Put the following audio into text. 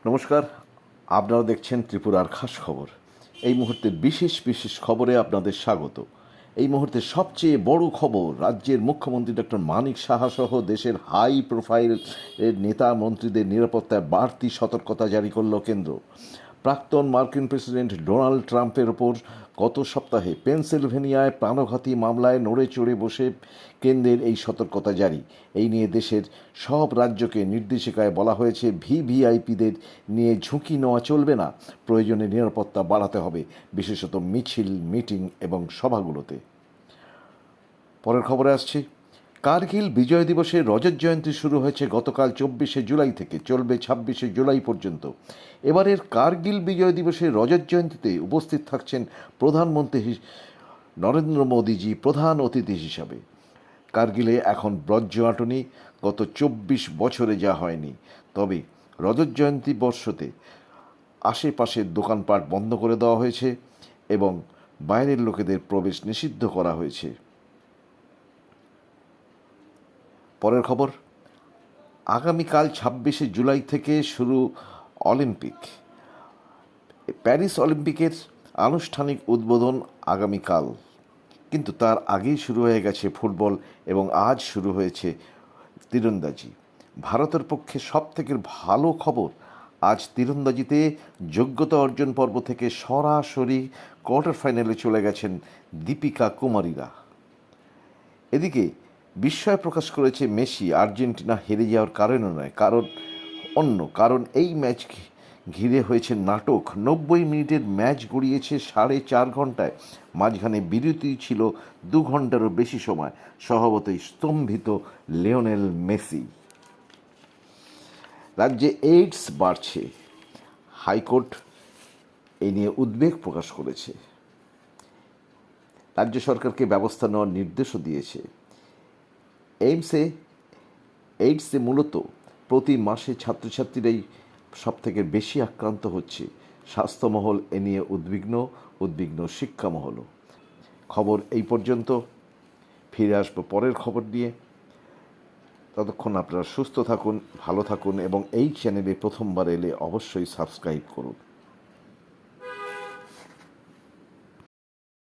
নমস্কার, আপনারা দেখছেন ত্রিপুরার খাস খবর। এই মুহূর্তের বিশেষ খবরে আপনাদের স্বাগত। এই মুহূর্তে সবচেয়ে বড় খবর, রাজ্যের মুখ্যমন্ত্রী ডক্টর মানিক সাহা সহ দেশের হাই প্রোফাইল নেতা মন্ত্রীদের নিরাপত্তায় বাড়তি সতর্কতা জারি করল কেন্দ্র। প্রাক্তন মার্কিন প্রেসিডেন্ট ডোনাল্ড ট্রাম্পের ওপর গত সপ্তাহে পেনসিলভেনিয়ায় প্রাণঘাতী মামলায় নড়ে চড়ে বসে কেন্দ্রের এই সতর্কতা জারি। এই নিয়ে দেশের সব রাজ্যকে নির্দেশিকায় বলা হয়েছে, ভিভিআইপিদের নিয়ে ঝুঁকি নেওয়া চলবে না, প্রয়োজনে নিরাপত্তা বাড়াতে হবে, বিশেষত মিছিল, মিটিং এবং সভাগুলোতে। পরের খবরে আসছি। কার্গিল বিজয় দিবসের রজত জয়ন্তী শুরু হয়েছে গতকাল 24শে জুলাই থেকে, চলবে 26শে জুলাই পর্যন্ত। এবারের কার্গিল বিজয় দিবসের রজত জয়ন্তীতে উপস্থিত থাকছেন প্রধানমন্ত্রী নরেন্দ্র মোদীজি প্রধান অতিথি হিসাবে। কার্গিলে এখন বজ্রআটনি, গত 24 বছরে যা হয়নি। তবে রজত জয়ন্তী বর্ষতে আশেপাশের দোকানপাট বন্ধ করে দেওয়া হয়েছে এবং বাইরের লোকেদের প্রবেশ নিষিদ্ধ করা হয়েছে। পরের খবর, আগামীকাল 26শে জুলাই থেকে শুরু অলিম্পিক। প্যারিস অলিম্পিকের আনুষ্ঠানিক উদ্বোধন আগামীকাল, কিন্তু তার আগেই শুরু হয়ে গেছে ফুটবল এবং আজ শুরু হয়েছে তীরন্দাজি। ভারতের পক্ষে সবথেকে ভালো খবর, আজ তীরন্দাজিতে যোগ্যতা অর্জন পর্ব থেকে সরাসরি কোয়ার্টার ফাইনালে চলে গেছেন দীপিকা কুমারীরা। এদিকে বিস্ময় প্রকাশ করেছে মেসি, আর্জেন্টিনা হেরে যাওয়ার কারণে নয়, কারণ এই ম্যাচ ঘিরে হয়েছে নাটক। 90 মিনিটের ম্যাচ গড়িয়েছে 4.5 ঘন্টায়, মাঝখানে বিরতি ছিল 2 ঘন্টারও বেশি সময়। স্বভাবতই স্তম্ভিত লিওনেল মেসি। রাজ্যে এইডস বাড়ছে, হাইকোর্ট এই নিয়ে উদ্বেগ প্রকাশ করেছে। রাজ্য সরকারকে ব্যবস্থা নেওয়ার নির্দেশও দিয়েছে। এইডসে মূলত প্রতি মাসে ছাত্রছাত্রীরাই সবথেকে বেশি আক্রান্ত হচ্ছে। স্বাস্থ্যমহল এ নিয়ে উদ্বিগ্ন শিক্ষামহলও। খবর এই পর্যন্ত, ফিরে আসবো পরের খবর নিয়ে। ততক্ষণ আপনারা সুস্থ থাকুন, ভালো থাকুন এবং এই চ্যানেলে প্রথমবার এলে অবশ্যই সাবস্ক্রাইব করুন।